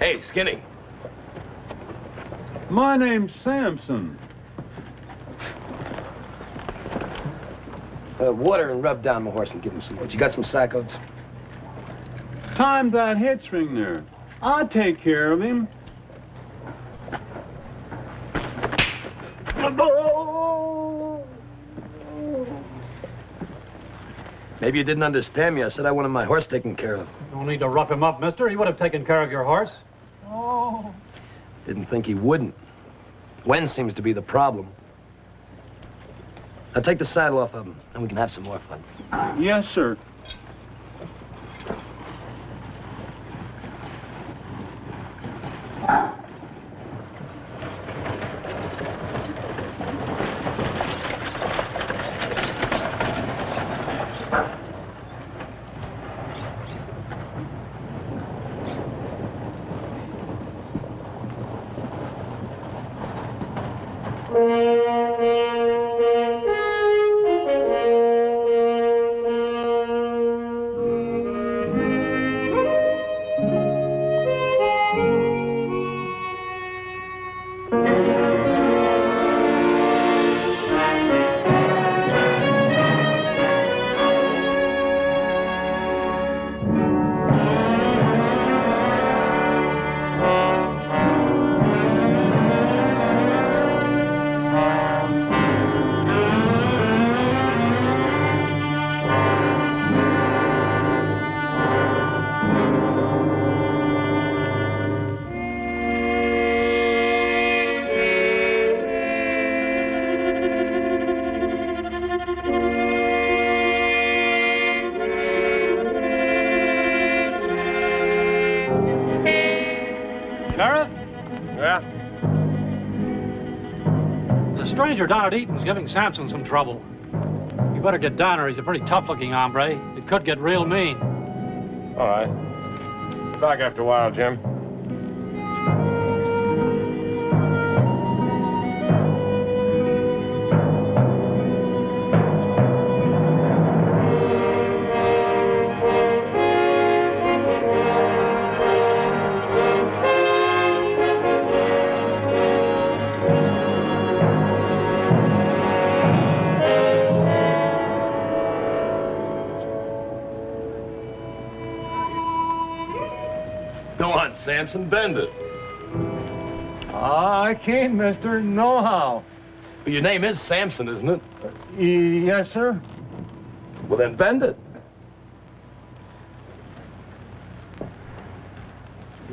Hey, Skinny. My name's Samson. Water and rub down my horse and give him some wood. You got some sack oats? Time that head string there. I'll take care of him. Maybe you didn't understand me. I said I wanted my horse taken care of. No need to rough him up, mister. He would have taken care of your horse. Oh. Didn't think he wouldn't. When seems to be the problem. Now take the saddle off of him, and we can have some more fun. Yes, sir. Stranger down at Eaton's giving Samson some trouble. You better get down or he's a pretty tough-looking hombre. It could get real mean. All right. Back after a while, Jim. Samson, bend it. I can't, mister. No how. Well, your name is Samson, isn't it? Yes, sir. Well, then bend it.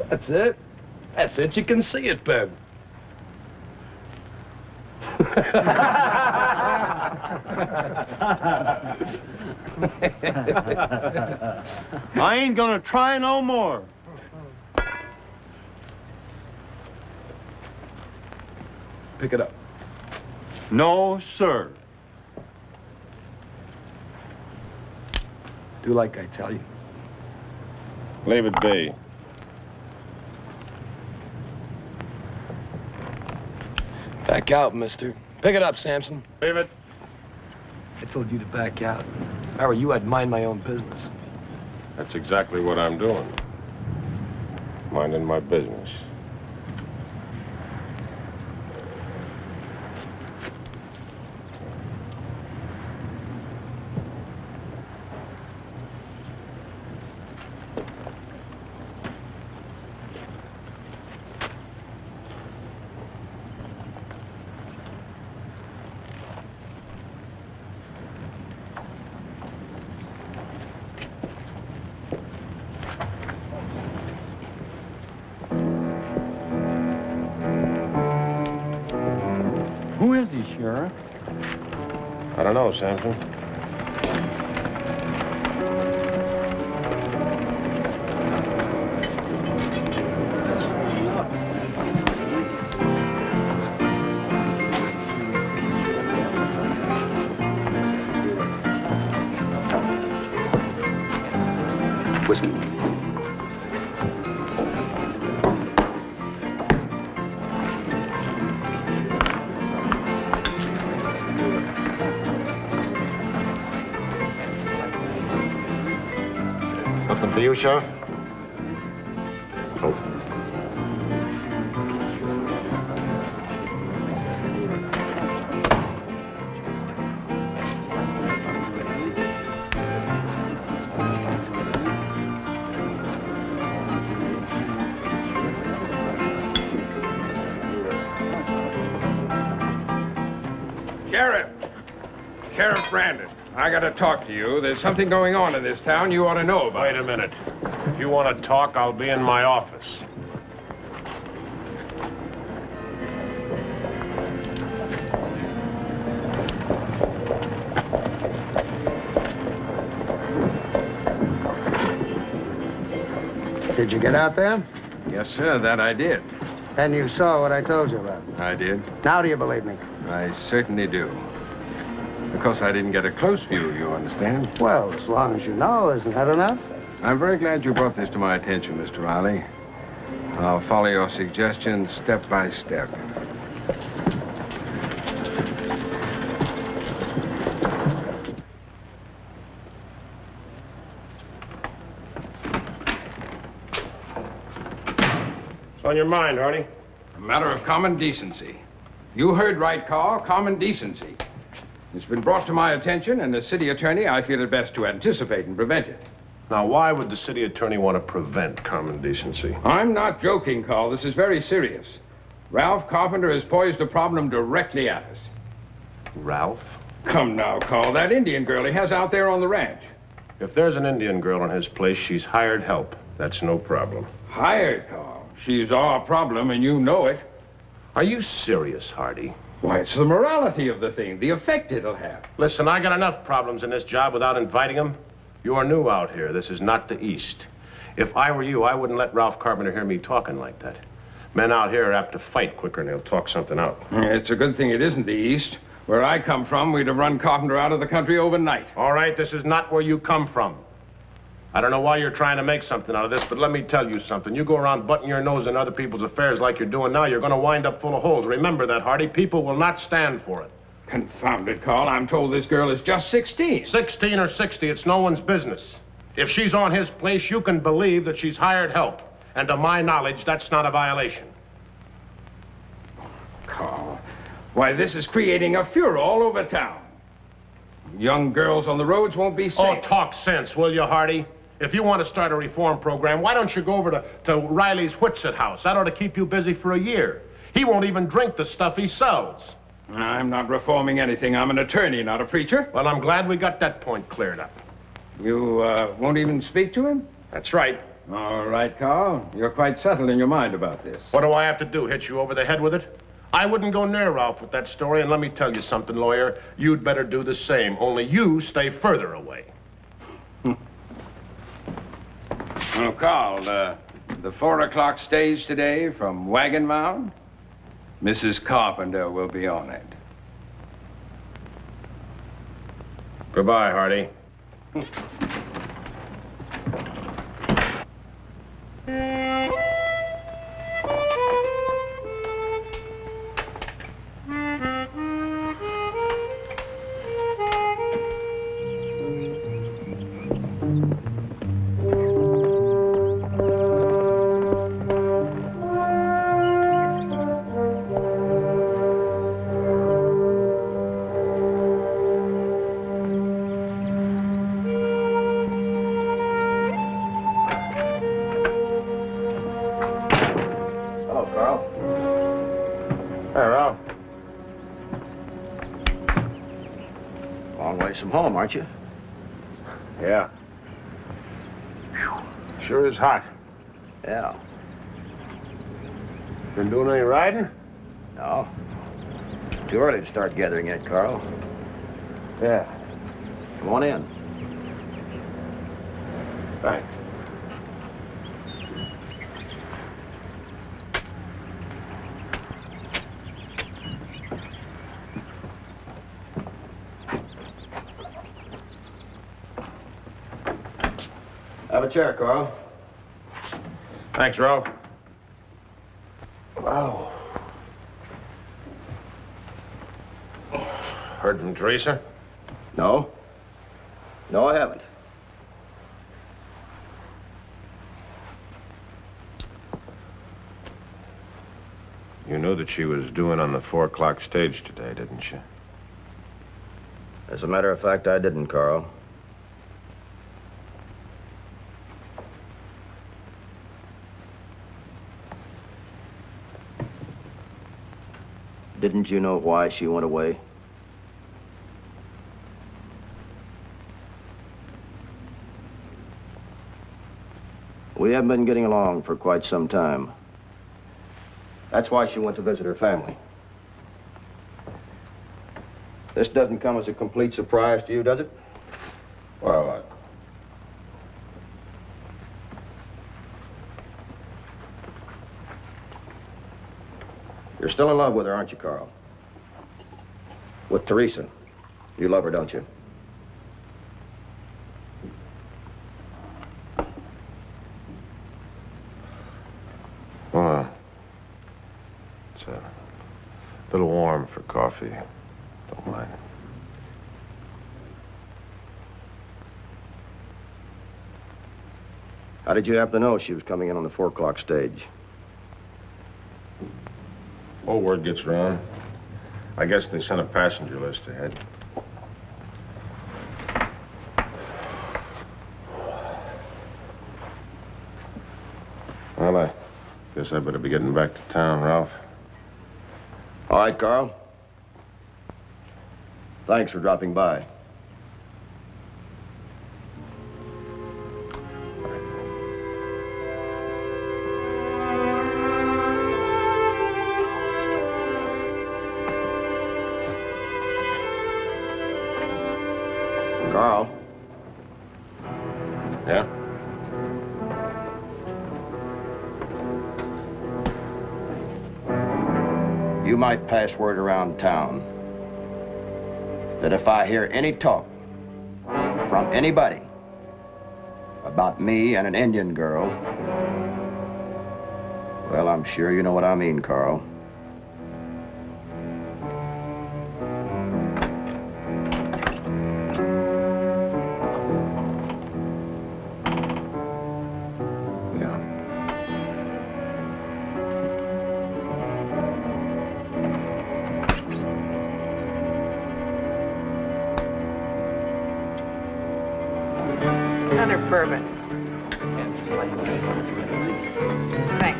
That's it. That's it. You can see it bend. I ain't gonna try no more. Pick it up. No, sir. Do like I tell you. Leave it be. Back out, mister. Pick it up, Samson. Leave it. I told you to back out. If I were you, I'd mind my own business. That's exactly what I'm doing. Minding my business. Who is he, Sheriff? I don't know, Samson. Whiskey. Something for you, Sheriff? Sheriff! Sheriff Brandon, I gotta talk to you. There's something going on in this town you ought to know about. Wait a minute. If you want to talk, I'll be in my office. Did you get out there? Yes, sir, that I did. And you saw what I told you about? I did. Now do you believe me? I certainly do. Of course, I didn't get a close view, you understand? Well, as long as you know, isn't that enough? I'm very glad you brought this to my attention, Mr. Riley. I'll follow your suggestions step by step. What's on your mind, Hardy? A matter of common decency. You heard right, Carl. Common decency. It's been brought to my attention, and as city attorney, I feel it best to anticipate and prevent it. Now, why would the city attorney want to prevent common decency? I'm not joking, Carl. This is very serious. Ralph Carpenter has poised a problem directly at us. Ralph? Come now, Carl. That Indian girl he has out there on the ranch. If there's an Indian girl in his place, she's hired help. That's no problem. Hired, Carl. She's our problem, and you know it. Are you serious, Hardy? Why, it's the morality of the thing, the effect it'll have. Listen, I got enough problems in this job without inviting them. You are new out here. This is not the East. If I were you, I wouldn't let Ralph Carpenter hear me talking like that. Men out here are apt to fight quicker and they'll talk something out. It's a good thing it isn't the East. Where I come from, we'd have run Carpenter out of the country overnight. All right, this is not where you come from. I don't know why you're trying to make something out of this, but let me tell you something. You go around butting your nose in other people's affairs like you're doing now, you're going to wind up full of holes. Remember that, Hardy. People will not stand for it. Confound it, Carl. I'm told this girl is just 16. 16 or 60, it's no one's business. If she's on his place, you can believe that she's hired help. And to my knowledge, that's not a violation. Carl, why, this is creating a furor all over town. Young girls on the roads won't be safe. Oh, talk sense, will you, Hardy? If you want to start a reform program, why don't you go over to Riley's Whitsett house? That ought to keep you busy for a year. He won't even drink the stuff he sells. I'm not reforming anything. I'm an attorney, not a preacher. Well, I'm glad we got that point cleared up. You won't even speak to him? That's right. All right, Carl. You're quite settled in your mind about this. What do I have to do, hit you over the head with it? I wouldn't go near Ralph with that story, and let me tell you something, lawyer. You'd better do the same, only you stay further away. Well, Carl, the 4 o'clock stage today from Wagon Mound, Mrs. Carpenter will be on it. Goodbye, Hardy. From home, aren't you? Yeah. Sure is hot. Yeah. Been doing any riding? No. Too early to start gathering yet, Carl. Yeah. Come on in. Thanks. Have a chair, Carl. Thanks, Ralph. Wow. Heard from Teresa? No. No, I haven't. You knew that she was doing on the 4 o'clock stage today, didn't you? As a matter of fact, I didn't, Carl. Didn't you know why she went away? We haven't been getting along for quite some time. That's why she went to visit her family. This doesn't come as a complete surprise to you, does it? Well, You're still in love with her, aren't you, Carl? With Teresa. You love her, don't you? Well, it's a little warm for coffee. Don't mind. How did you happen to know she was coming in on the 4 o'clock stage? Oh, word gets around. I guess they sent a passenger list ahead. Well, I guess I better be getting back to town, Ralph. All right, Carl. Thanks for dropping by. Carl. Yeah? You might pass word around town that if I hear any talk from anybody about me and an Indian girl, well, I'm sure you know what I mean, Carl. Another bourbon. Thanks.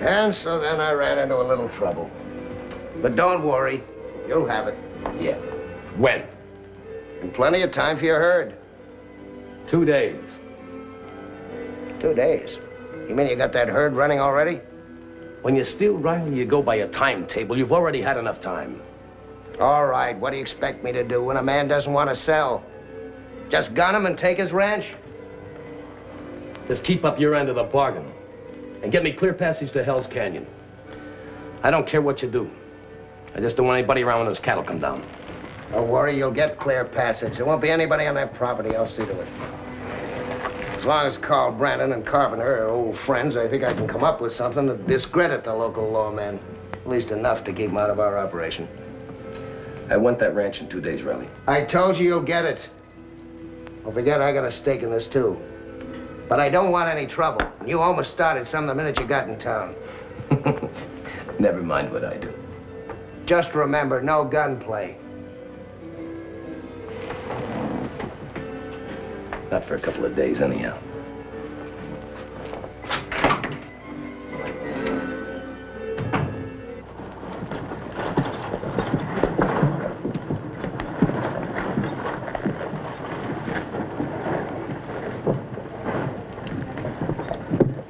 And so then I ran into a little trouble. But don't worry, you'll have it. Yeah. When? And plenty of time for your herd. 2 days. 2 days? You mean you got that herd running already? When you steal Riley, you go by a timetable. You've already had enough time. All right, what do you expect me to do when a man doesn't want to sell? Just gun him and take his ranch? Just keep up your end of the bargain. And get me clear passage to Hell's Canyon. I don't care what you do. I just don't want anybody around when those cattle come down. Don't worry, you'll get clear passage. There won't be anybody on that property. I'll see to it. As long as Carl Brandon and Carpenter are old friends, I think I can come up with something to discredit the local lawmen. At least enough to keep them out of our operation. I want that ranch in 2 days, Riley. I told you you'll get it. Don't forget, I got a stake in this, too. But I don't want any trouble. You almost started some the minute you got in town. Never mind what I do. Just remember, no gunplay. Not for a couple of days, anyhow.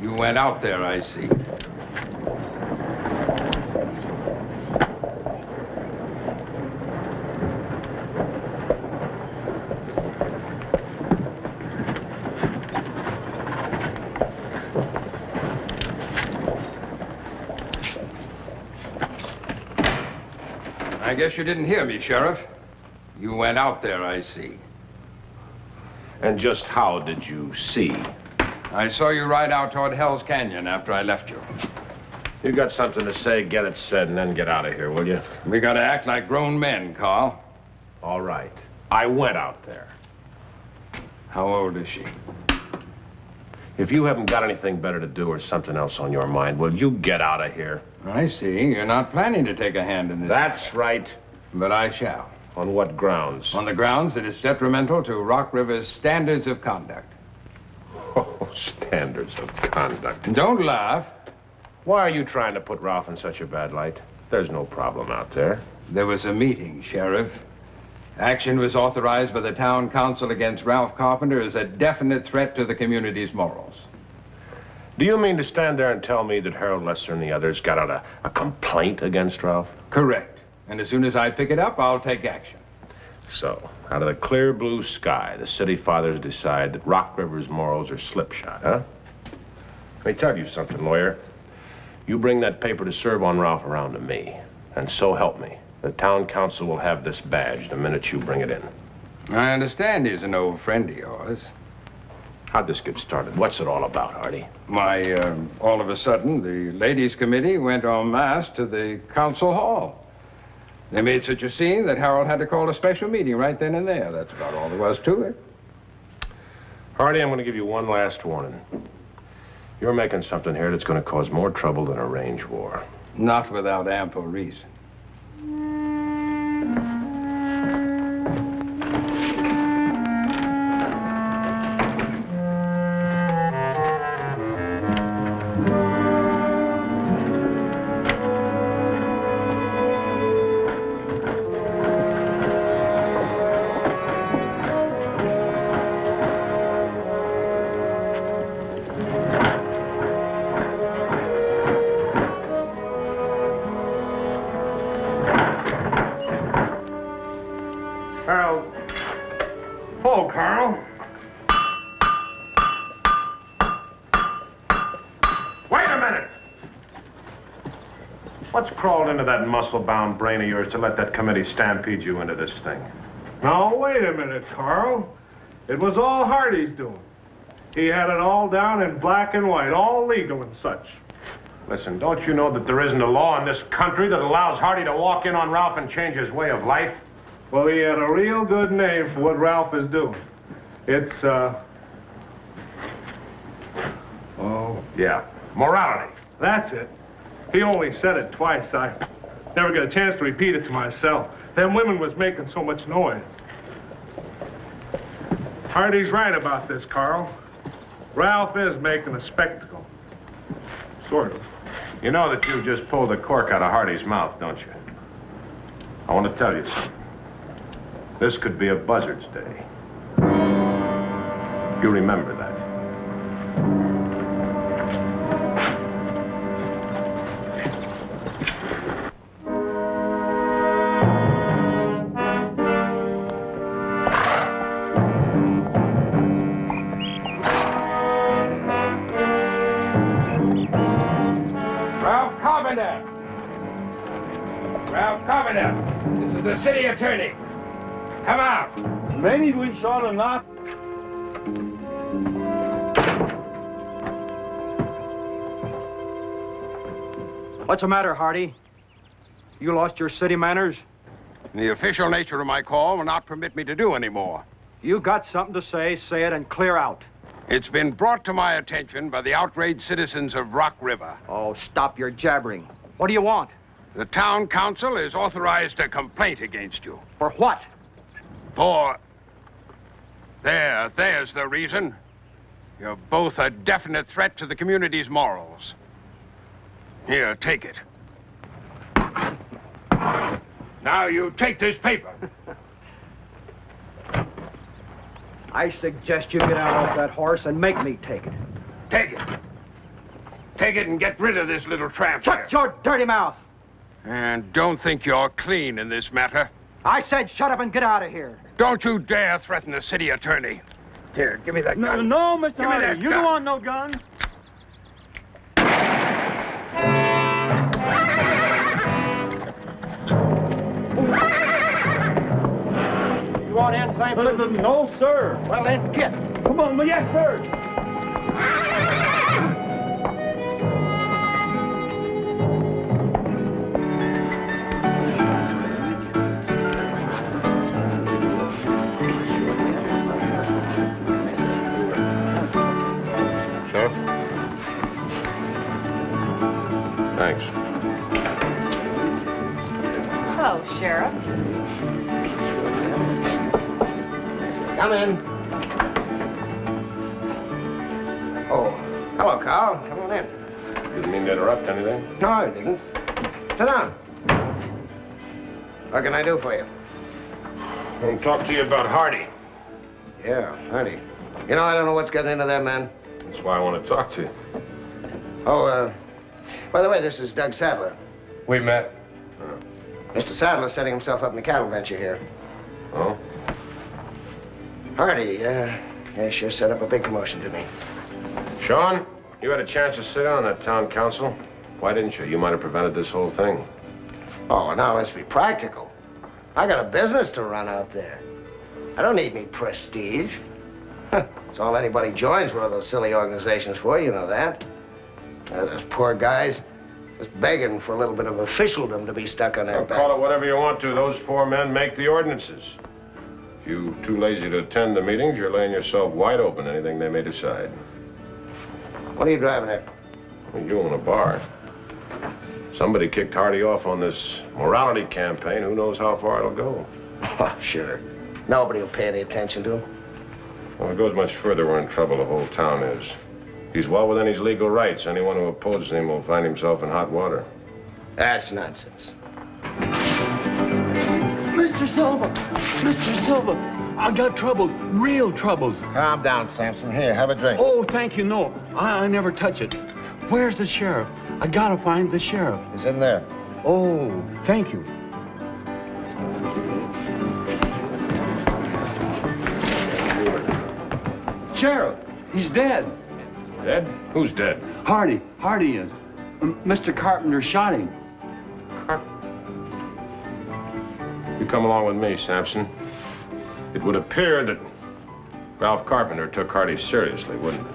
You went out there, I see. I guess you didn't hear me, Sheriff. You went out there, I see. And just how did you see? I saw you ride out toward Hell's Canyon after I left you. You got something to say, get it said, and then get out of here, will you? We gotta act like grown men, Carl. All right. I went out there. How old is she? If you haven't got anything better to do or something else on your mind, will you get out of here? I see. You're not planning to take a hand in this. That's right. But I shall. On what grounds? On the grounds that it's detrimental to Rock River's standards of conduct. Oh, standards of conduct. Don't laugh. Why are you trying to put Ralph in such a bad light? There's no problem out there. There was a meeting, Sheriff. Action was authorized by the town council against Ralph Carpenter as a definite threat to the community's morals. Do you mean to stand there and tell me that Harold Lester and the others got out a complaint against Ralph? Correct. And as soon as I pick it up, I'll take action. So, out of the clear blue sky, the city fathers decide that Rock River's morals are slipshod, huh? Let me tell you something, lawyer. You bring that paper to serve on Ralph around to me, and so help me. The town council will have this badge the minute you bring it in. I understand he's an old friend of yours. How'd this get started? What's it all about, Hardy? Why, all of a sudden, the ladies' committee went en masse to the council hall. They made such a scene that Harold had to call a special meeting right then and there. That's about all there was to it. Hardy, I'm going to give you one last warning. You're making something here that's going to cause more trouble than a range war. Not without ample reason. Into that muscle-bound brain of yours to let that committee stampede you into this thing? Now, wait a minute, Carl. It was all Hardy's doing. He had it all down in black and white, all legal and such. Listen, don't you know that there isn't a law in this country that allows Hardy to walk in on Ralph and change his way of life? Well, he had a real good name for what Ralph is doing. It's, oh, yeah, morality. That's it. He only said it twice. I never got a chance to repeat it to myself. Them women was making so much noise. Hardy's right about this, Carl. Ralph is making a spectacle. Sort of. You know that you just pulled the cork out of Hardy's mouth, don't you? I want to tell you something. This could be a buzzard's day. You remember that. This is the city attorney. Come out. Maybe we ought to not. What's the matter, Hardy? You lost your city manners? The official nature of my call will not permit me to do any more. You got something to say it, and clear out. It's been brought to my attention by the outraged citizens of Rock River. Oh, stop your jabbering. What do you want? The town council has authorized a complaint against you. For what? For... There's the reason. You're both a definite threat to the community's morals. Here, take it. Now you take this paper. I suggest you get out off that horse and make me take it. Take it. Take it and get rid of this little tramp. Shut your dirty mouth! And don't think you're clean in this matter. I said shut up and get out of here. Don't you dare threaten the city attorney. Here, give me that gun. No, Mr. Hardy, that you gun. don't want no gun. You want in, Sampson? No, sir. Well, then get. Come on, yes, sir. Thanks. Hello, Sheriff. Come in. Oh, hello, Carl. Come on in. Didn't mean to interrupt anything. No, I didn't. Sit down. What can I do for you? I want to talk to you about Hardy. Yeah, Hardy. You know, I don't know what's getting into that man. That's why I want to talk to you. Oh, by the way, this is Doug Sadler. We met. Mr. Sadler's setting himself up in the cattle venture here. Oh? Hardy, yeah, sure set up a big commotion to me. Sean, you had a chance to sit on that town council. Why didn't you? You might have prevented this whole thing. Oh, now let's be practical. I got a business to run out there. I don't need any prestige. It's all anybody joins one of those silly organizations for, you know that. Those poor guys just begging for a little bit of officialdom to be stuck on their back. Call it whatever you want to. Those 4 men make the ordinances. If you're too lazy to attend the meetings, you're laying yourself wide open to anything they may decide. What are you driving at? Well, you own a bar. Somebody kicked Hardy off on this morality campaign. Who knows how far it'll go? Oh, sure. Nobody will pay any attention to him. Well, if it goes much further, we're in trouble. The whole town is. He's well within his legal rights. Anyone who opposes him will find himself in hot water. That's nonsense. Mr. Silver! Mr. Silver! I got troubles, real troubles. Calm down, Sampson. Here, have a drink. Oh, thank you, no. I never touch it. Where's the sheriff? I gotta find the sheriff. He's in there. Oh, thank you. Sheriff, he's dead. Dead? Who's dead? Hardy is. Mr. Carpenter shot him. You come along with me, Sampson. It would appear that Ralph Carpenter took Hardy seriously, wouldn't it?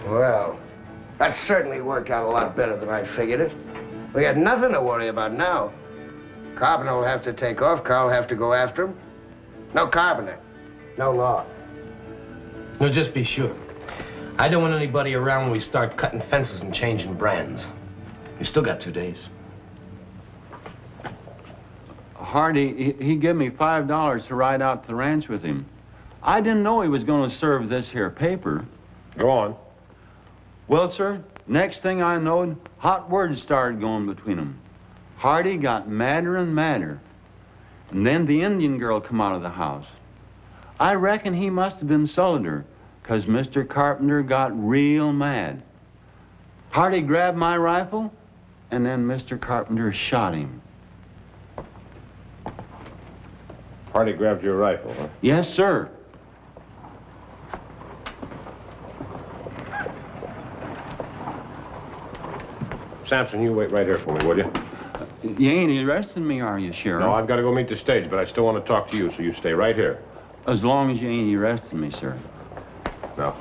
Well, that certainly worked out a lot better than I figured it. We had nothing to worry about now. Carpenter will have to take off. Carl will have to go after him. No Carpenter. No law. No, just be sure. I don't want anybody around when we start cutting fences and changing brands. We still got 2 days. Hardy, he gave me $5 to ride out to the ranch with him. I didn't know he was going to serve this here paper. Go on. Well, sir, next thing I knowed, hot words started going between them. Hardy got madder and madder. And then the Indian girl come out of the house. I reckon he must have insulted her, 'cause Mr. Carpenter got real mad. Hardy grabbed my rifle, and then Mr. Carpenter shot him. Hardy grabbed your rifle, huh? Yes, sir. Sampson, you wait right here for me, will you? You ain't arresting me, are you, Sheriff? No, I've got to go meet the stage, but I still want to talk to you, so you stay right here. As long as you ain't arresting me, sir. No.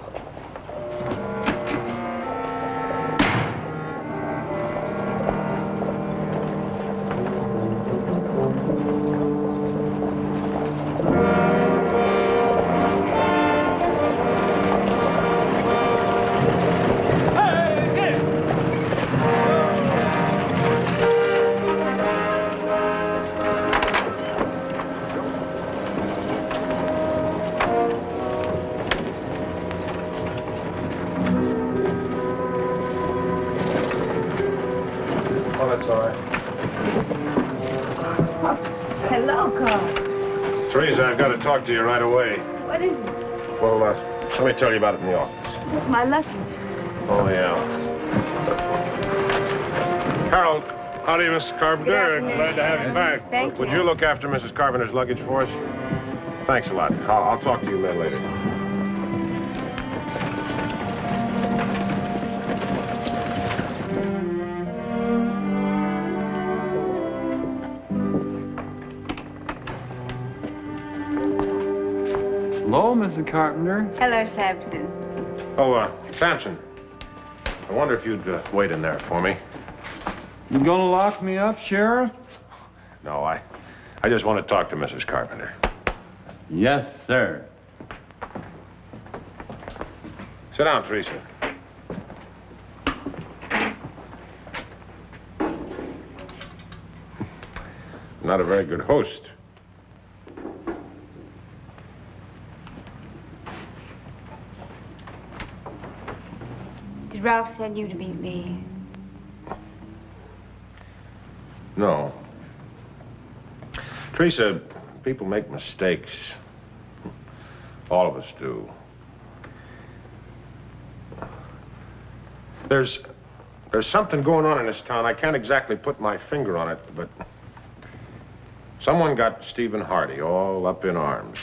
Talk to you right away. What is it? Well, let me tell you about it in the office. My luggage. Oh, yeah. Harold, howdy, Mrs. Carpenter. Glad to have you back. Thank you. Would you look after Mrs. Carpenter's luggage for us? Thanks a lot. I'll talk to you men later. Hello, Mrs. Carpenter. Hello, Sampson. Oh, Sampson. I wonder if you'd wait in there for me. You gonna lock me up, Sheriff? No, I just want to talk to Mrs. Carpenter. Yes, sir. Sit down, Teresa. Not a very good host. Did Ralph send you to meet me? No. Teresa, people make mistakes. All of us do. There's something going on in this town. I can't exactly put my finger on it, but someone got Stephen Hardy all up in arms.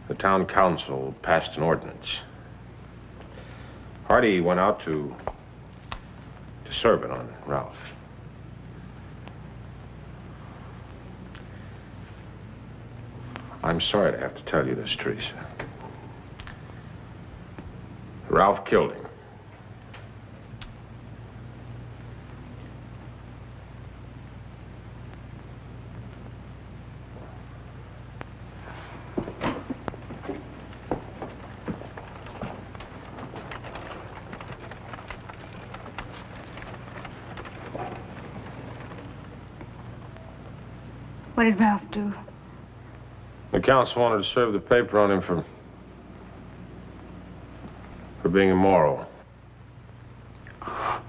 The town council passed an ordinance. Hardy went out to serve it on Ralph. I'm sorry to have to tell you this, Teresa. Ralph killed him. What did Ralph do? The council wanted to serve the paper on him for being immoral. Oh,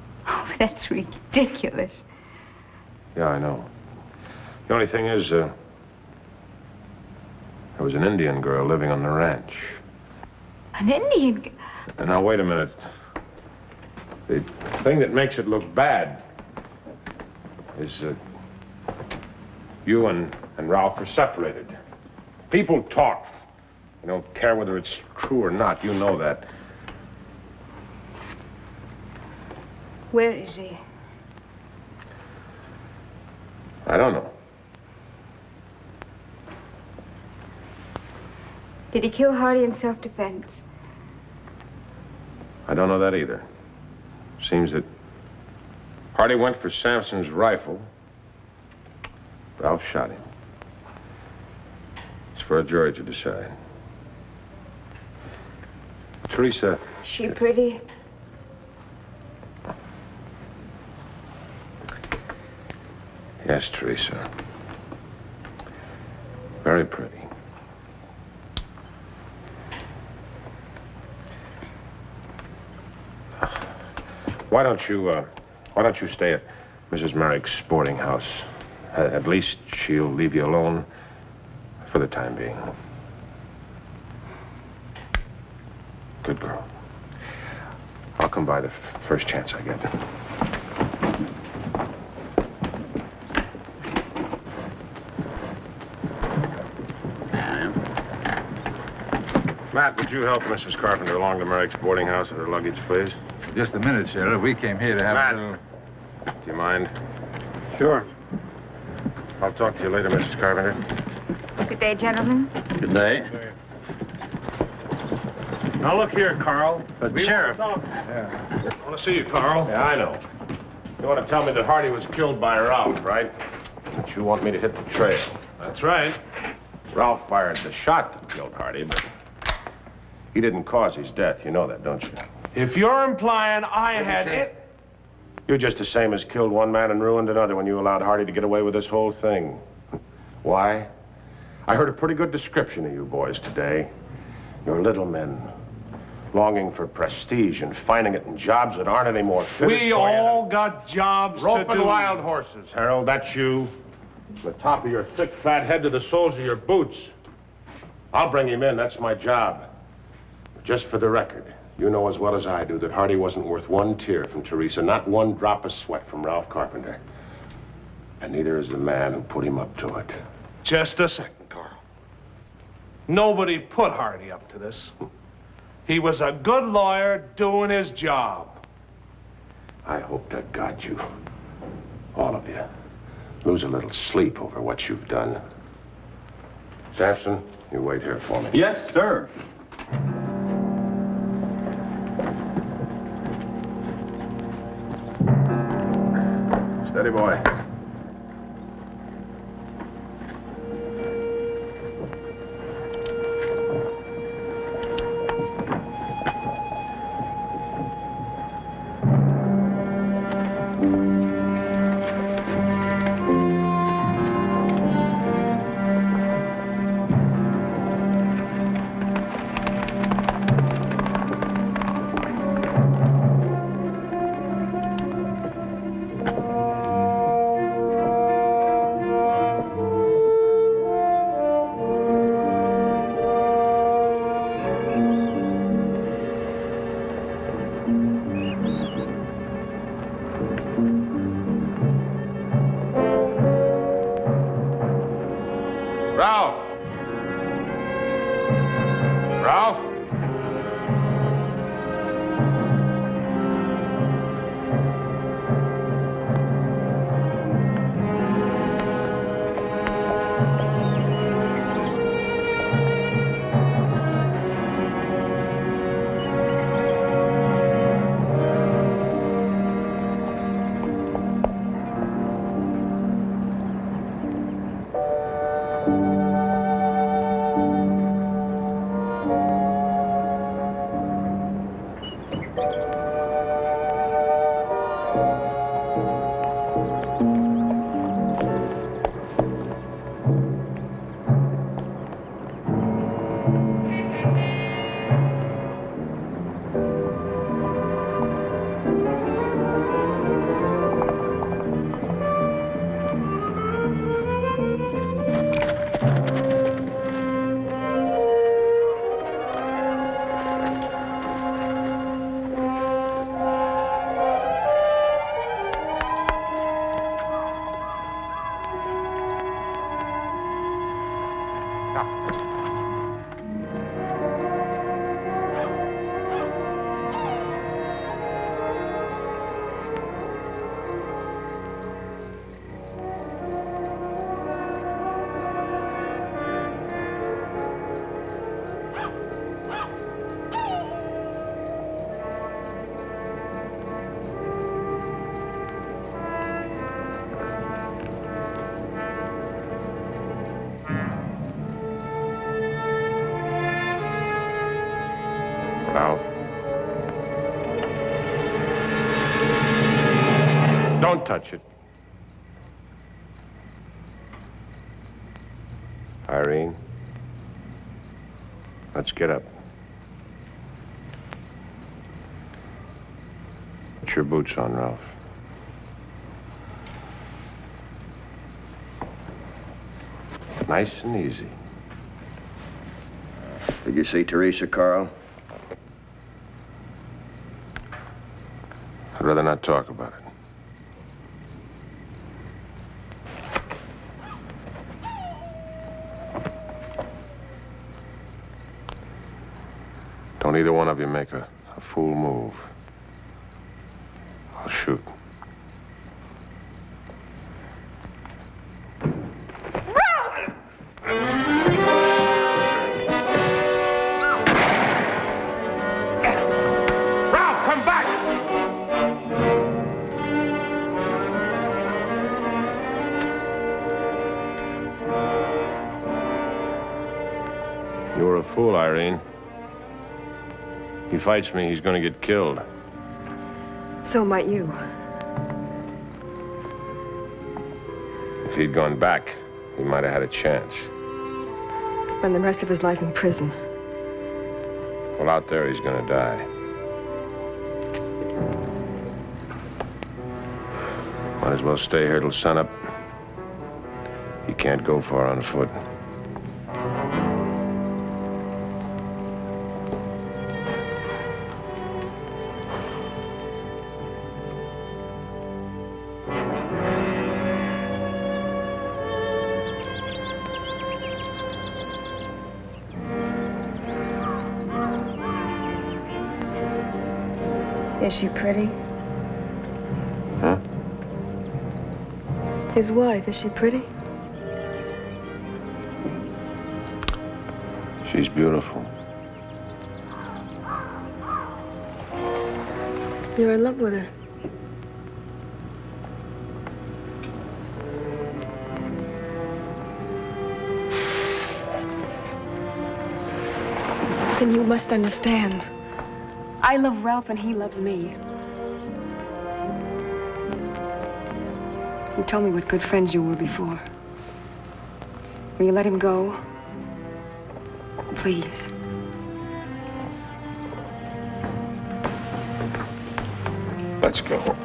that's ridiculous. Yeah, I know. The only thing is, there was an Indian girl living on the ranch. An Indian? Now, wait a minute. The thing that makes it look bad is you and Ralph are separated. People talk. They don't care whether it's true or not. You know that. Where is he? I don't know. Did he kill Hardy in self-defense? I don't know that either. Seems that Hardy went for Sampson's rifle. Ralph shot him. It's for a jury to decide. Teresa. Is she pretty? Yes, Teresa. Very pretty. Why don't you stay at Mrs. Merrick's boarding house? At least she'll leave you alone for the time being. Good girl. I'll come by the first chance I get. Matt, would you help Mrs. Carpenter along to Merrick's boarding house with her luggage, please? Just a minute, Sheriff. We came here to have Matt, do you mind? Sure. I'll talk to you later, Mrs. Carpenter. Good day, gentlemen. Good day. Now, look here, Carl. Sheriff. Yeah. I want to see you, Carl. Yeah, I know. You want to tell me that Hardy was killed by Ralph, right? But you want me to hit the trail. That's right. Ralph fired the shot that killed Hardy, but he didn't cause his death. You know that, don't you? If you're implying I had it... You're just the same as killed one man and ruined another when you allowed Hardy to get away with this whole thing. Why? I heard a pretty good description of you boys today. You're little men, longing for prestige and finding it in jobs that aren't any more fitted We all got jobs to Roping do. wild horses, Harold, that's you. From the top of your thick, fat head to the soles of your boots. I'll bring him in, that's my job. But just for the record, you know as well as I do that Hardy wasn't worth one tear from Teresa, not one drop of sweat from Ralph Carpenter. And neither is the man who put him up to it. Just a second, Carl. Nobody put Hardy up to this. He was a good lawyer doing his job. I hope to God you, all of you, lose a little sleep over what you've done. Sampson, you wait here for me. Yes, sir. Steady, boy. Ralph! Ralph? Don't touch it. Irene, let's get up. Put your boots on, Ralph. Nice and easy. Did you see Teresa, Carl? I'd rather not talk about it. Don't either one of you make a fool move. I'll shoot. Ralph, come back! You were a fool, Irene. He fights me, he's gonna get killed. So might you. If he'd gone back, he might have had a chance. Spend the rest of his life in prison. Well, out there, he's gonna die. Might as well stay here till sunup. He can't go far on foot. Is she pretty? Huh? His wife, is she pretty? She's beautiful. You're in love with her. Then you must understand. I love Ralph and he loves me. You told me what good friends you were before. Will you let him go? Please. Let's go.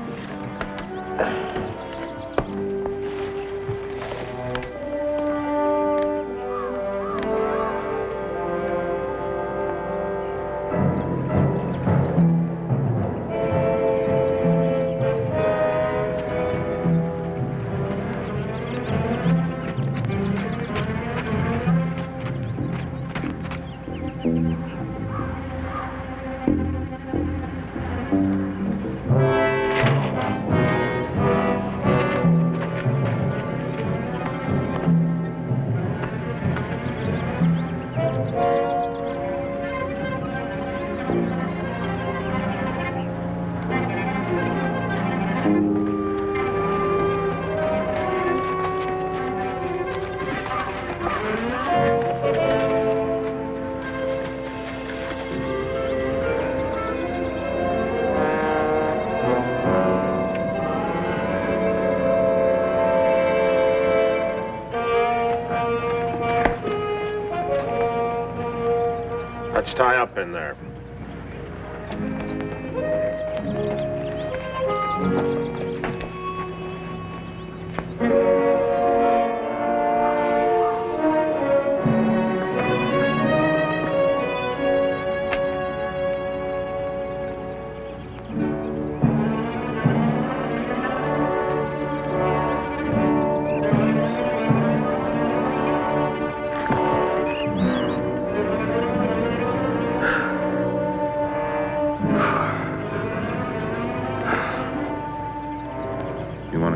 Let's tie up in there.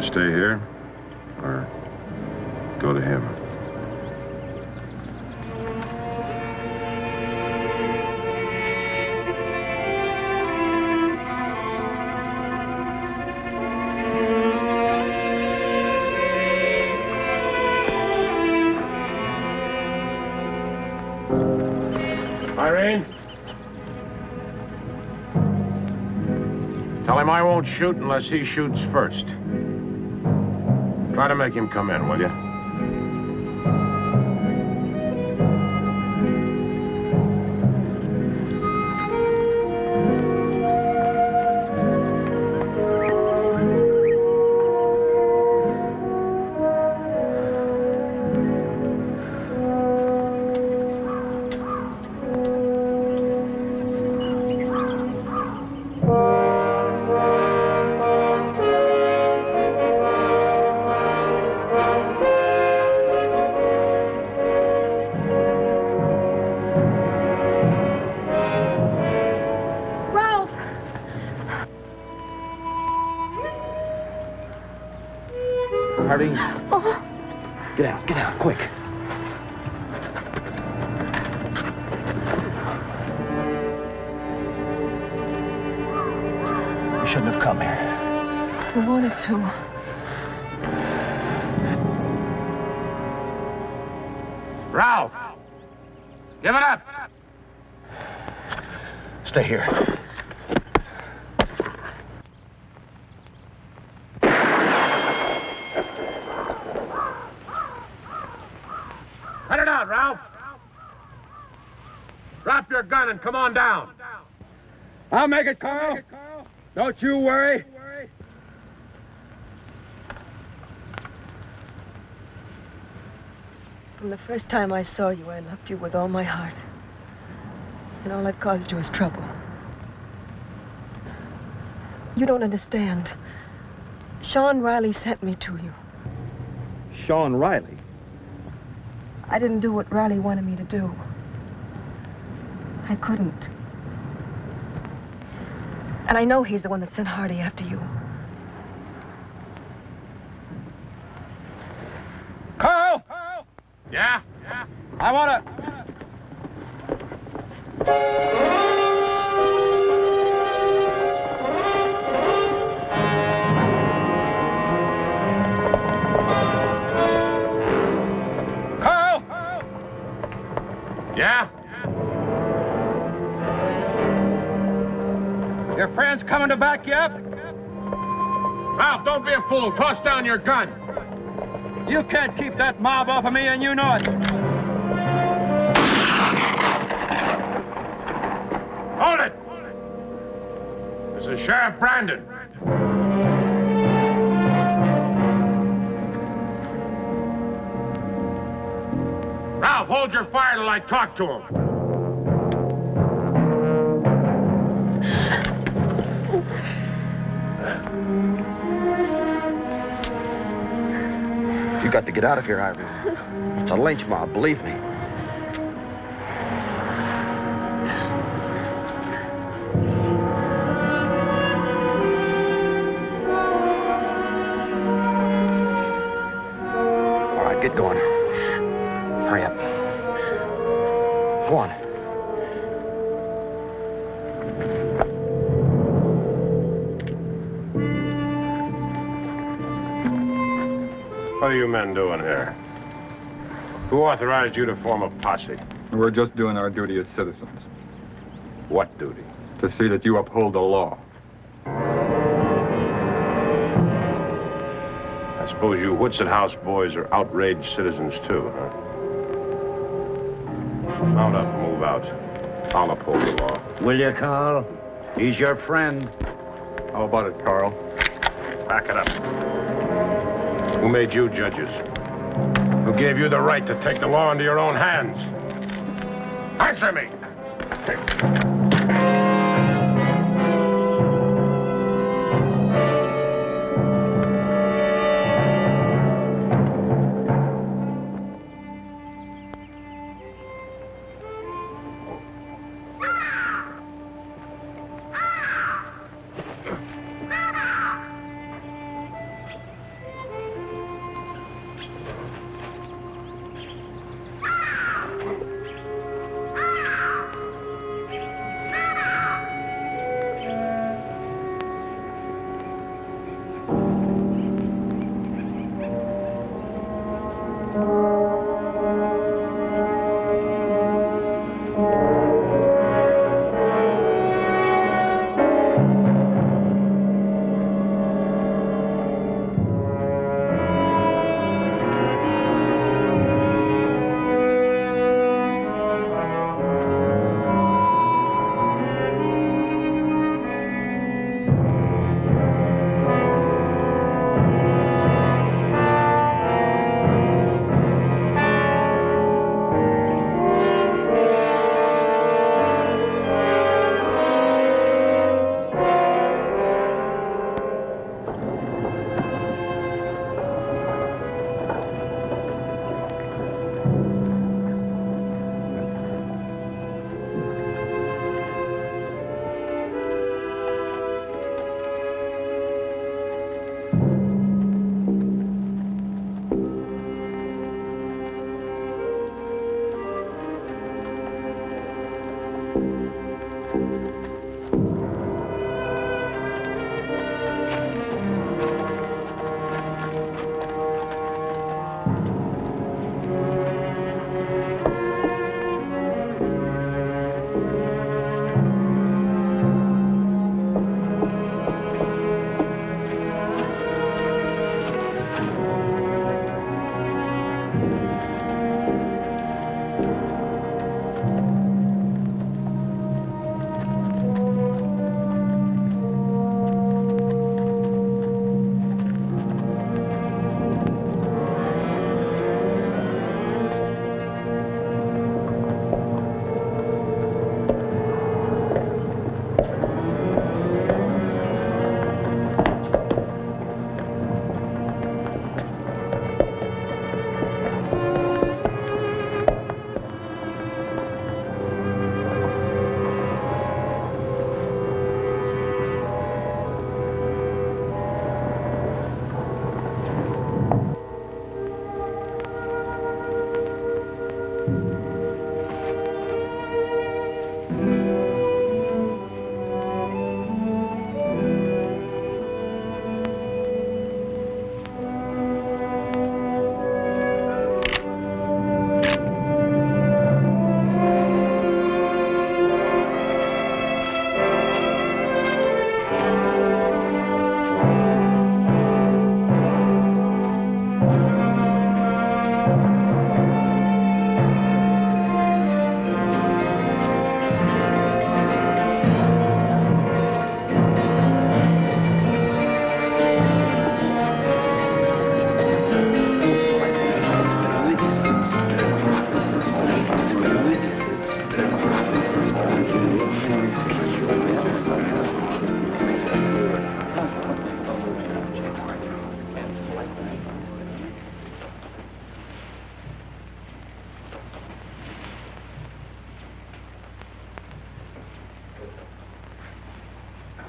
Stay here, or go to him? Irene? Tell him I won't shoot unless he shoots first. Try to make him come in, will you? Get out, quick. You shouldn't have come here. I wanted to. Ralph! Give it up! Stay here. Cut it out, Ralph! Drop your gun and come on down. I'll make it, Carl. Don't you worry. From the first time I saw you, I loved you with all my heart. And all that caused you was trouble. You don't understand. Sean Riley sent me to you. Sean Riley? I didn't do what Riley wanted me to do. I couldn't. And I know he's the one that sent Hardy after you. Carl! Yeah? I want to... Carl! Yeah? Your friend's coming to back you up? Ralph, don't be a fool. Toss down your gun. You can't keep that mob off of me, and you know it. Hold it! This is Sheriff Brandon. Ralph, hold your fire till I talk to him. You got to get out of here, Irene. It's a lynch mob, believe me. All right, get going. Hurry up. Go on. What are you men doing here? Who authorized you to form a posse? We're just doing our duty as citizens. What duty? To see that you uphold the law. I suppose you Whitsett House boys are outraged citizens too, huh? Mount up and move out. I'll uphold the law. Will you, Carl? He's your friend. How about it, Carl? Back it up. Who made you judges? Who gave you the right to take the law into your own hands? Answer me!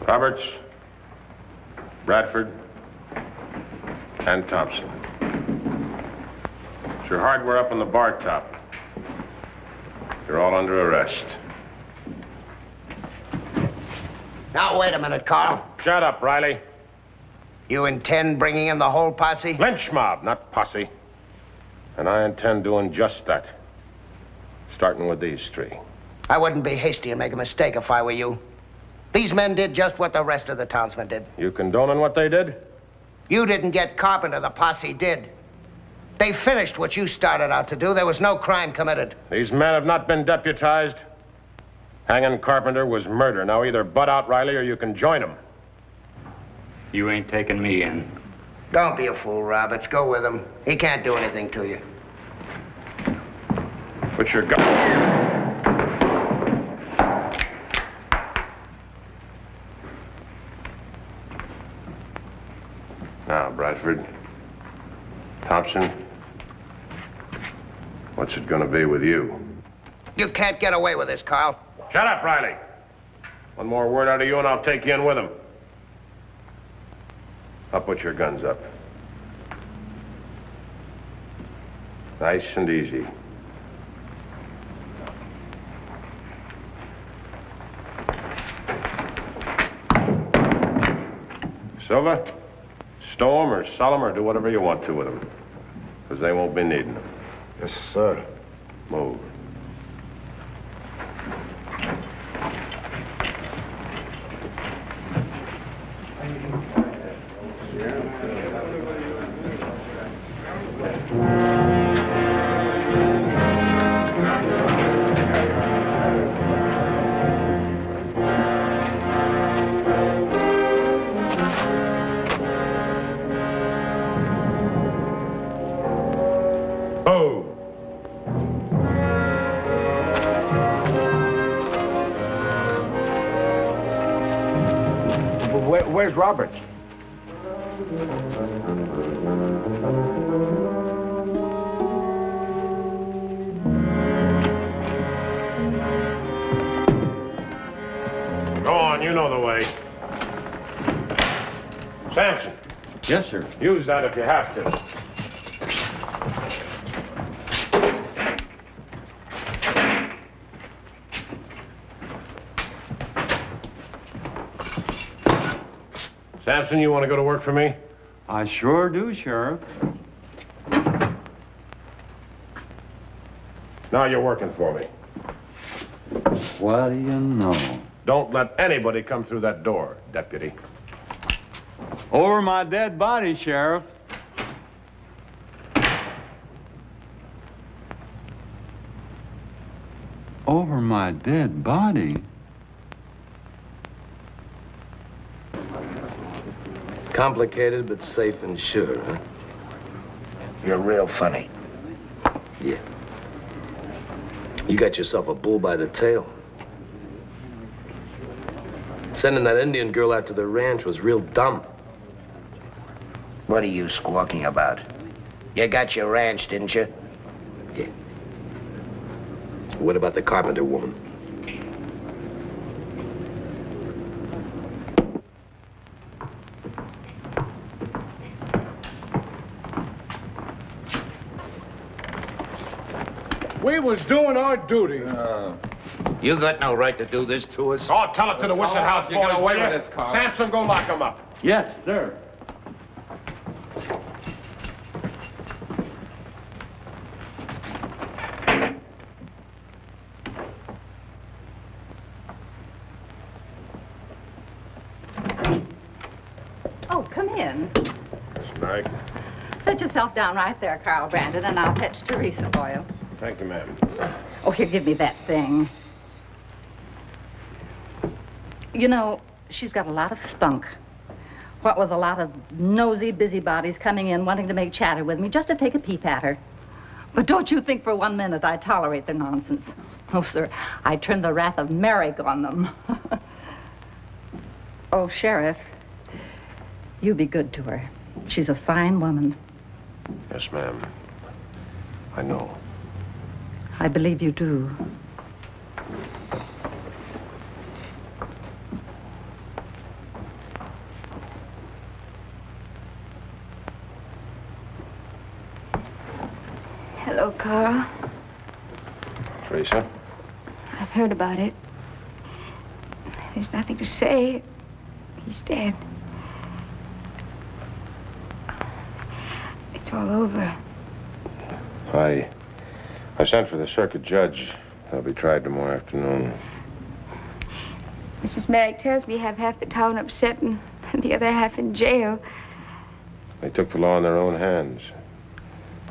Roberts, Bradford, and Thompson. It's your hardware up on the bar top. You're all under arrest. Now, wait a minute, Carl. Shut up, Riley. You intend bringing in the whole posse? Lynch mob, not posse. And I intend doing just that. Starting with these three. I wouldn't be hasty and make a mistake if I were you. These men did just what the rest of the townsmen did. You condoning what they did? You didn't get Carpenter, the posse did. They finished what you started out to do. There was no crime committed. These men have not been deputized. Hanging Carpenter was murder. Now either butt out Riley or you can join him. You ain't taking me in. Don't be a fool, Roberts. Go with him. He can't do anything to you. Put your gun. Now, Bradford. Thompson. What's it gonna be with you? You can't get away with this, Carl. Shut up, Riley. One more word out of you and I'll take you in with him. I'll put your guns up. Nice and easy. Silva, stow 'em or sell 'em or do whatever you want to with them. Because they won't be needing them. Yes, sir. Move. Where's Robert? Go on, you know the way. Samson. Yes, sir. Use that if you have to. Samson, you want to go to work for me? I sure do, Sheriff. Now you're working for me. What do you know? Don't let anybody come through that door, Deputy. Over my dead body, Sheriff. Over my dead body? Complicated, but safe and sure, huh? You're real funny. Yeah. You got yourself a bull by the tail. Sending that Indian girl out to the ranch was real dumb. What are you squawking about? You got your ranch, didn't you? Yeah. What about the Carpenter woman? We was doing our duty. You got no right to do this to us. Oh, tell it to the Whistle House boys, get away will you? with this, Carl. Samson, go lock him up. Yes, sir. Oh, come in. Snark. Sit yourself down right there, Carl Brandon, and I'll fetch Teresa for you. Thank you, ma'am. Oh, here, give me that thing. You know, she's got a lot of spunk. What with a lot of nosy busybodies coming in wanting to make chatter with me just to take a peep at her. But don't you think for 1 minute I tolerate their nonsense. Oh, sir, I turn the wrath of Merrick on them. Oh, Sheriff, you be good to her. She's a fine woman. Yes, ma'am. I know. I believe you do. Hello, Carl. Teresa? I've heard about it. There's nothing to say. He's dead. It's all over. I sent for the circuit judge. He'll be tried tomorrow afternoon. Mrs. Merrick tells me you have half the town upset and the other half in jail. They took the law in their own hands.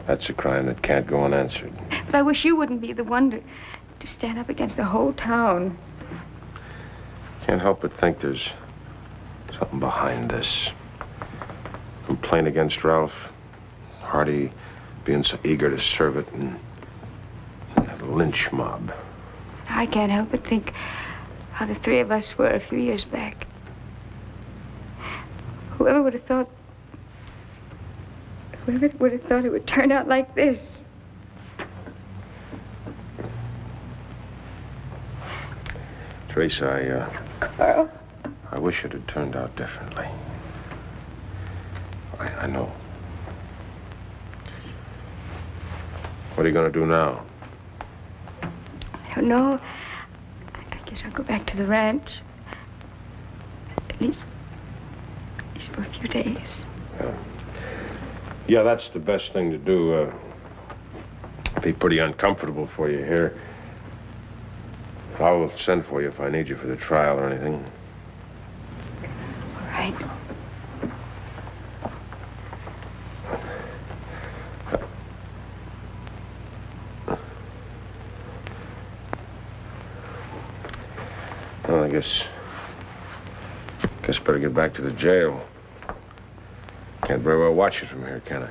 That's a crime that can't go unanswered. But I wish you wouldn't be the one to stand up against the whole town. Can't help but think there's something behind this. Complaint against Ralph. Hardy being so eager to serve it, and that lynch mob. I can't help but think how the three of us were a few years back. Whoever would have thought it would turn out like this? Teresa, Carl? I wish it had turned out differently. I know. What are you going to do now? I don't know. I guess I'll go back to the ranch. At least for a few days. Yeah, that's the best thing to do. Be pretty uncomfortable for you here. I'll send for you if I need you for the trial or anything. All right. Well, I guess better get back to the jail. Can't very well watch it from here, can I?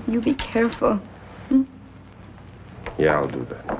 You be careful. Hmm? Yeah, I'll do that.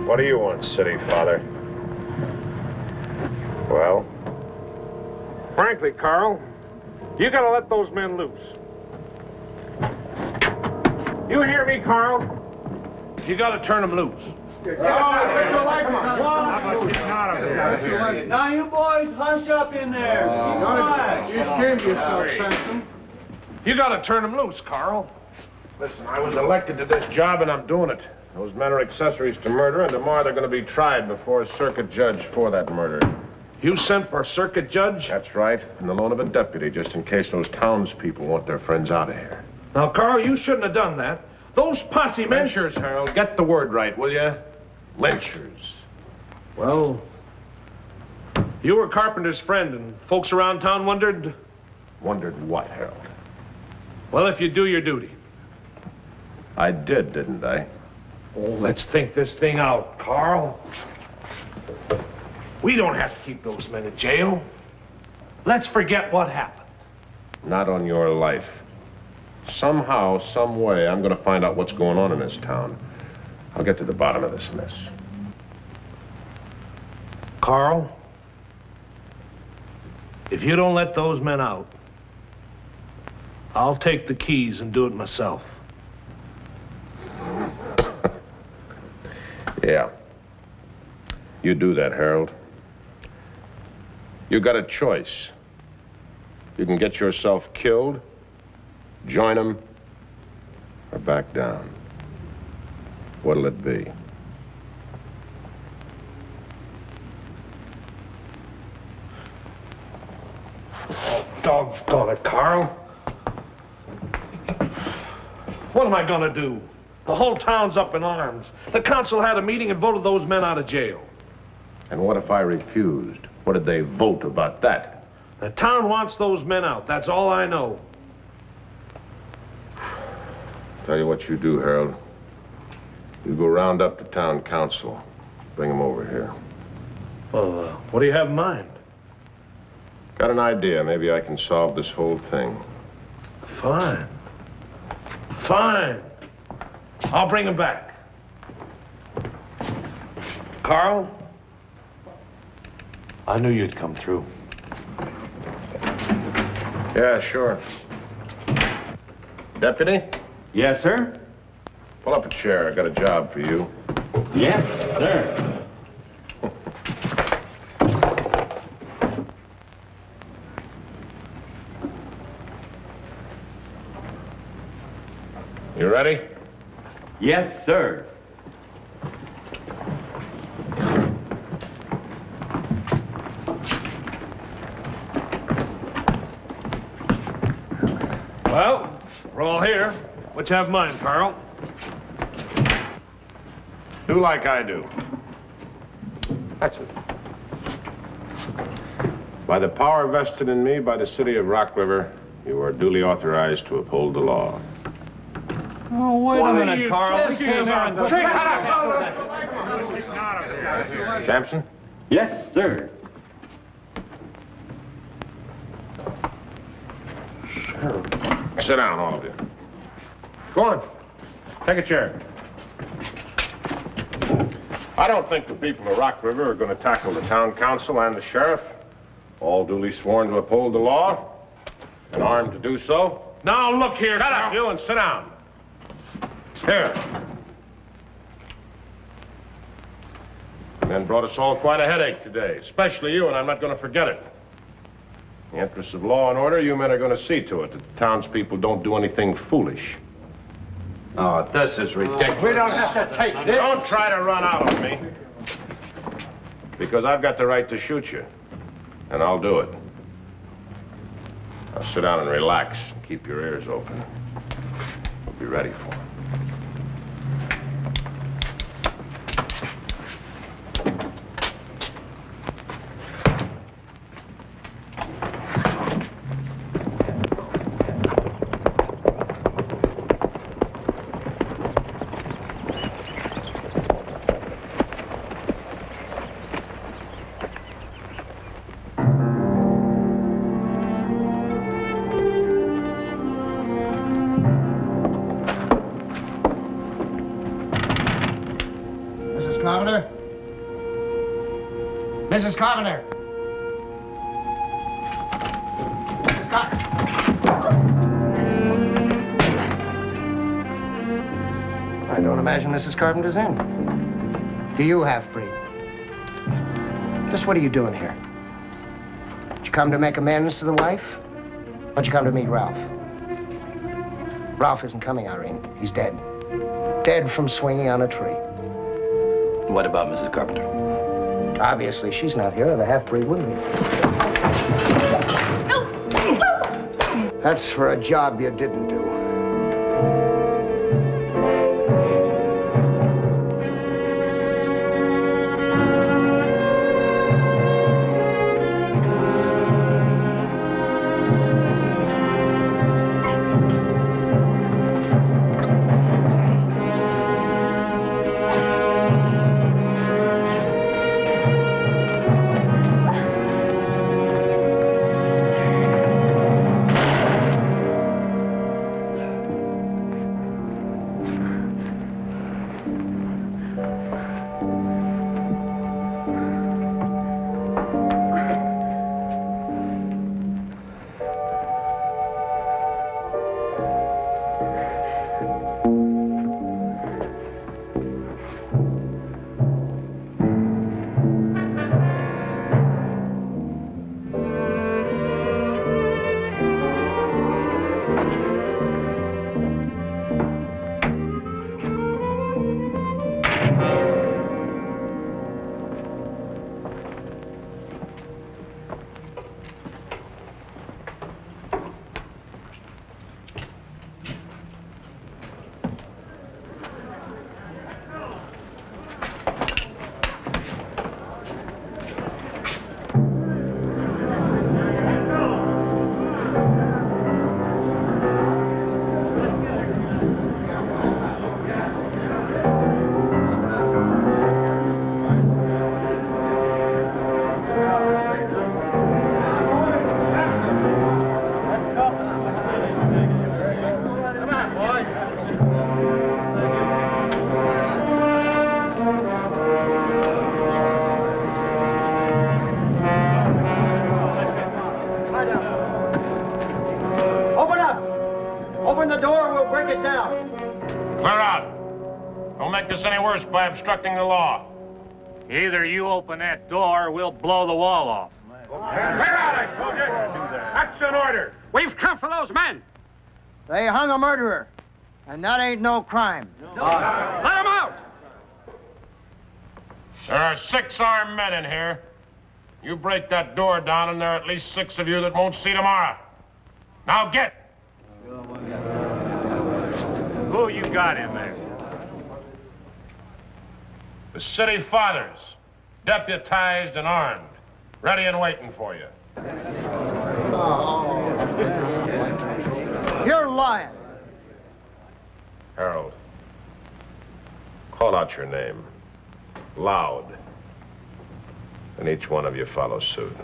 What do you want, city father? Well? Frankly, Carl, you gotta let those men loose. You hear me, Carl? You gotta turn them loose. Now, you boys, hush up in there. Keep quiet. You shame yourself, Samson. You gotta turn them loose, Carl. Listen, I was elected to this job and I'm doing it. Those men are accessories to murder, and tomorrow they're going to be tried before a circuit judge for that murder. You sent for a circuit judge? That's right, and the loan of a deputy, just in case those townspeople want their friends out of here. Now, Carl, you shouldn't have done that. Those posse men... Lynchers, Harold. Get the word right, will you? Lynchers. Well, you were Carpenter's friend, and folks around town wondered... Wondered what, Harold? Well, if you do your duty. I did, didn't I? Oh, let's think this thing out, Carl. We don't have to keep those men in jail. Let's forget what happened. Not on your life. Somehow, some way, I'm going to find out what's going on in this town. I'll get to the bottom of this mess. Carl, if you don't let those men out, I'll take the keys and do it myself. Yeah. You do that, Harold. You got a choice. You can get yourself killed, join them, or back down. What'll it be? Oh, doggone it, Carl. What am I gonna do? The whole town's up in arms. The council had a meeting and voted those men out of jail. And what if I refused? What did they vote about that? The town wants those men out. That's all I know. Tell you what you do, Harold. You go round up the town council. Bring them over here. Well, what do you have in mind? Got an idea. Maybe I can solve this whole thing. Fine. Fine. I'll bring him back. Carl, I knew you'd come through. Yeah, sure. Deputy? Yes, sir? Pull up a chair. I got a job for you. Yes, sir. You ready? Yes, sir. Well, we're all here. What you have in mind, Carl? Do like I do. That's it. By the power vested in me by the city of Rock River, you are duly authorized to uphold the law. Oh, wait a minute, Carl. We came here and... Sampson? Yes, sir. Sit down, all of you. Go on. Take a chair. I don't think the people of Rock River are going to tackle the town council and the sheriff, all duly sworn to uphold the law and armed to do so. Now, look here. Shut up, you, and sit down. Here. The men brought us all quite a headache today, especially you, and I'm not going to forget it. In the interests of law and order, you men are going to see to it that the townspeople don't do anything foolish. Oh, this is ridiculous. We don't have to take this. Don't try to run out on me. Because I've got the right to shoot you. And I'll do it. Now sit down and relax and keep your ears open. We'll be ready for it. Carpenter? Mrs. Carpenter? Mrs. I don't imagine Mrs. Carpenter's in. Do you, half-breed? Just what are you doing here? Did you come to make amends to the wife? Or did you come to meet Ralph? Ralph isn't coming, Irene. He's dead. Dead from swinging on a tree. What about Mrs. Carpenter? Obviously, she's not here, or the half-breed wouldn't be. That's for a job you didn't do. Open the door, we'll break it down. Clear out. make this any worse by obstructing the law. Either you open that door or we'll blow the wall off. Clear out, I told you. That's an order. We've come for those men. They hung a murderer, and that ain't no crime. Let them out! There are 6 armed men in here. You break that door down, and there are at least 6 of you that won't see tomorrow. Now get! Who you got in there? The city fathers, deputized and armed, ready and waiting for you. You're lying. Harold, call out your name, loud, and each one of you follow suit.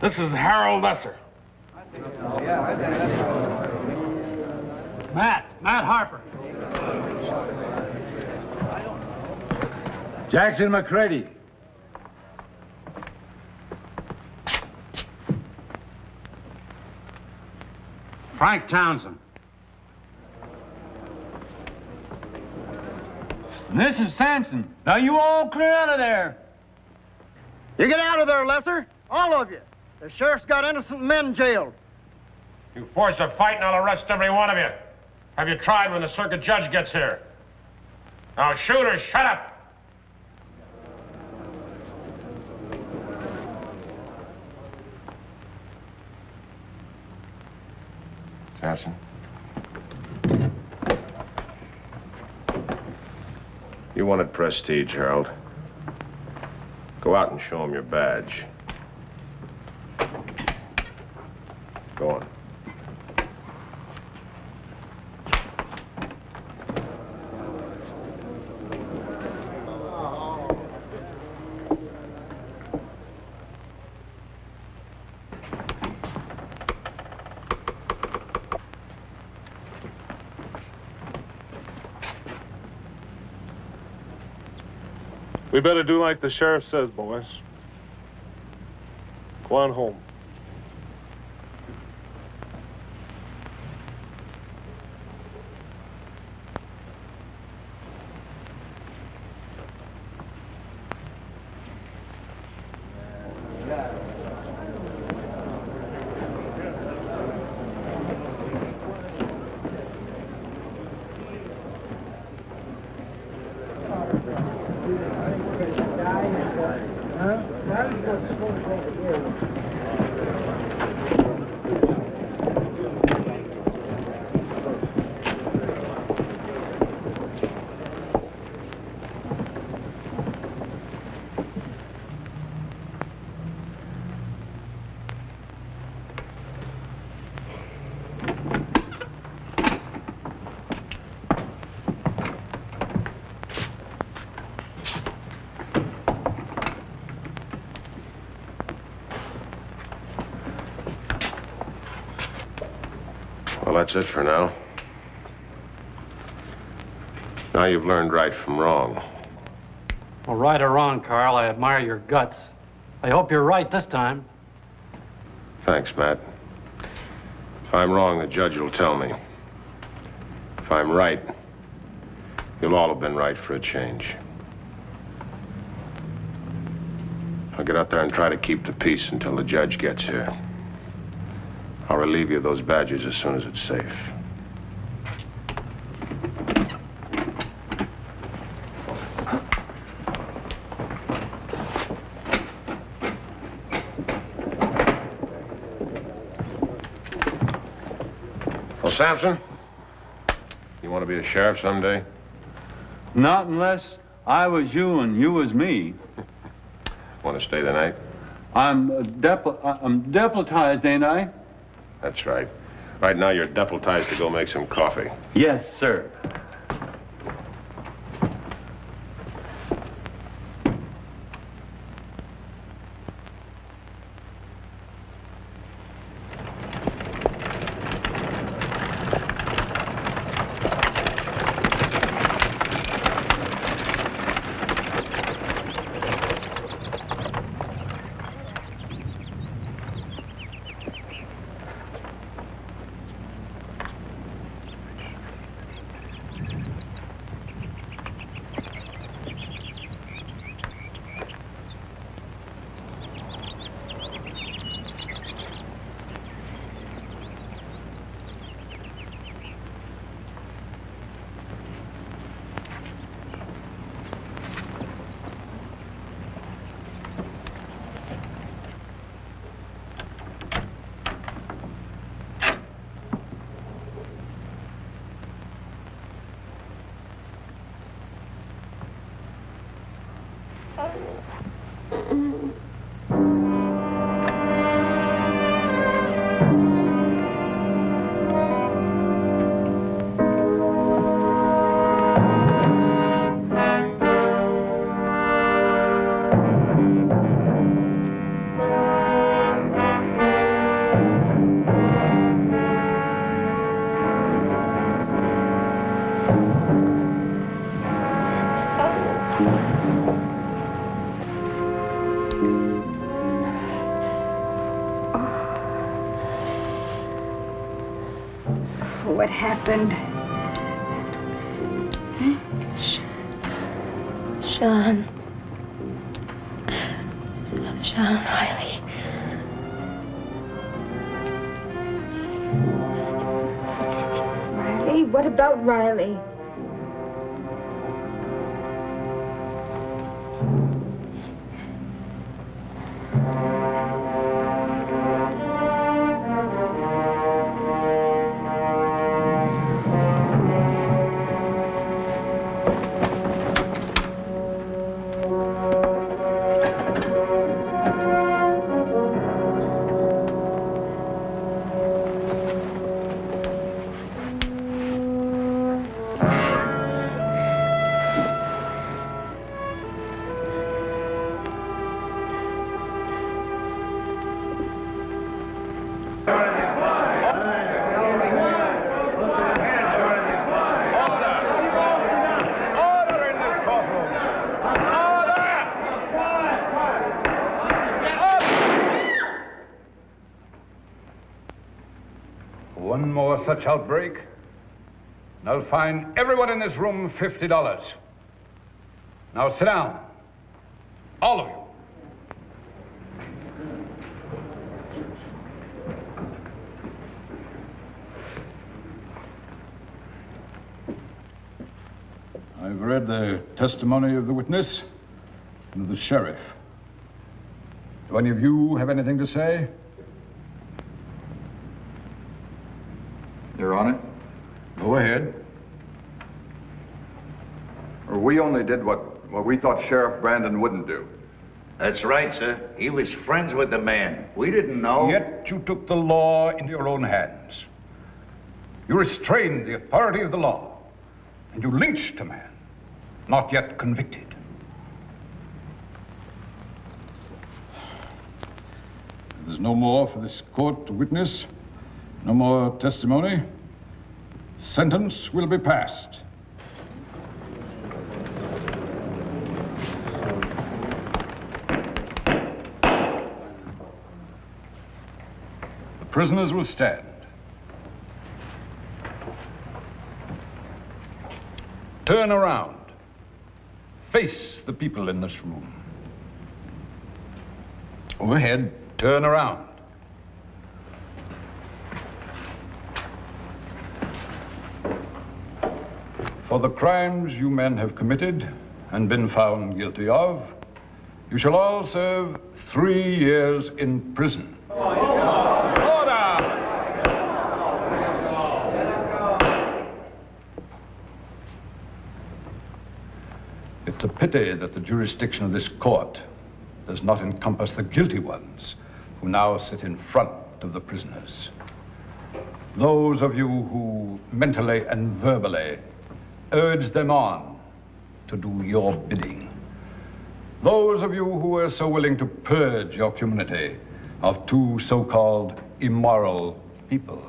This is Harold Lesser. Matt Harper. Jackson McCready. Frank Townsend. And this is Sampson. Now you all clear out of there. You get out of there, Lesser. All of you. The sheriff's got innocent men jailed. You force a fight and I'll arrest every one of you. Have you tried when the circuit judge gets here? Now shoot or shut up. Sampson. You wanted prestige, Harold. Go out and show him your badge. Go on. We better do like the sheriff says, boys. Go on home. Well, that's it for now. Now you've learned right from wrong. Well, right or wrong, Carl, I admire your guts. I hope you're right this time. Thanks, Matt. If I'm wrong, the judge will tell me. If I'm right, you'll all have been right for a change. I'll get out there and try to keep the peace until the judge gets here. I'll relieve you of those badges as soon as it's safe. Well, Sampson, you want to be a sheriff someday? Not unless I was you and you was me. Want to stay the night? I'm deputized, ain't I? That's right. Right now, you're deputized to go make some coffee. Yes, sir. What happened? Sean. Sean Riley. Riley? What about Riley? One more such outbreak, and I'll fine everyone in this room $50. Now sit down, all of you. I've read the testimony of the witness and of the sheriff. Do any of you have anything to say? Your Honor? Go ahead. We only did what we thought Sheriff Brandon wouldn't do. That's right, sir. He was friends with the man. We didn't know. Yet you took the law into your own hands. You restrained the authority of the law, and you lynched a man, not yet convicted. There's no more for this court to witness. No more testimony. Sentence will be passed. The prisoners will stand. Turn around. Face the people in this room. Overhead, turn around. For the crimes you men have committed and been found guilty of, you shall all serve 3 years in prison. Order! It's a pity that the jurisdiction of this court does not encompass the guilty ones who now sit in front of the prisoners. Those of you who mentally and verbally urge them on to do your bidding. Those of you who are so willing to purge your community of 2 so-called immoral people,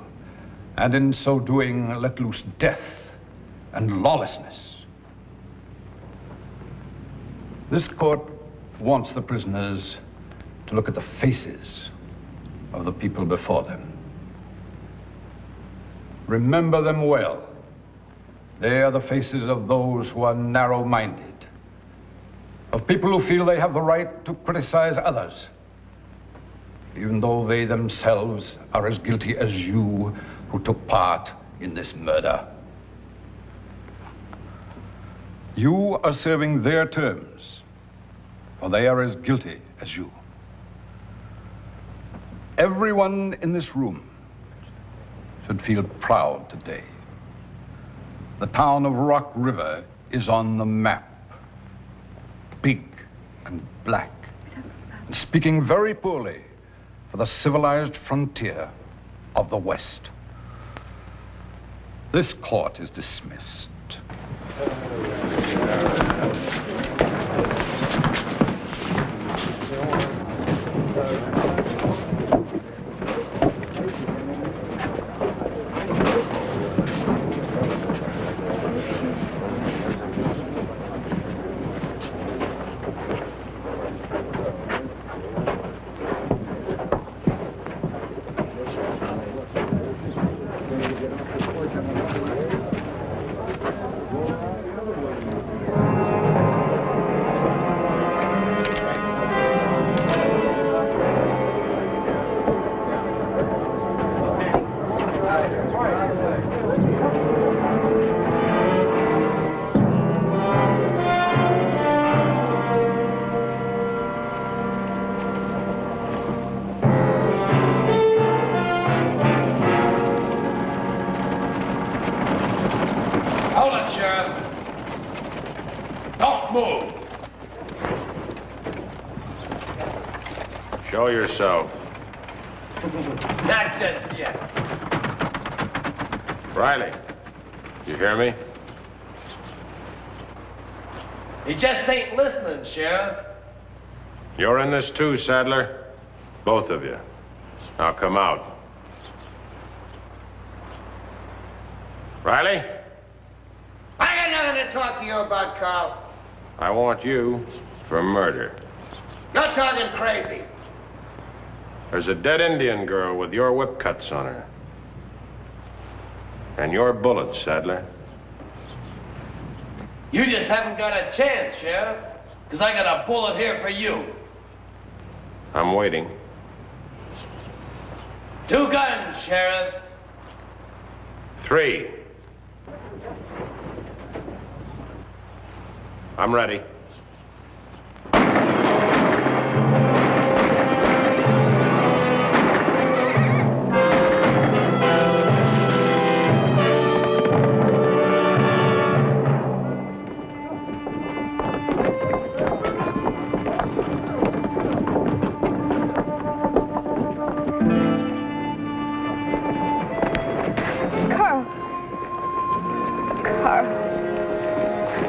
and in so doing let loose death and lawlessness. This court wants the prisoners to look at the faces of the people before them. Remember them well. They are the faces of those who are narrow-minded, of people who feel they have the right to criticize others, even though they themselves are as guilty as you who took part in this murder. You are serving their terms, for they are as guilty as you. Everyone in this room should feel proud today. The town of Rock River is on the map. Big and black. and speaking very poorly for the civilized frontier of the West. This court is dismissed. Show yourself. Not just yet. Riley, you hear me? He just ain't listening, Sheriff. You're in this too, Sadler. Both of you. Now come out. Riley? I got nothing to talk to you about, Carl. I want you for murder. You're talking crazy. There's a dead Indian girl with your whip cuts on her. And your bullets, Sadler. You just haven't got a chance, Sheriff, because I got a bullet here for you. I'm waiting. 2 guns, Sheriff. 3. I'm ready.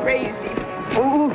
Crazy fool.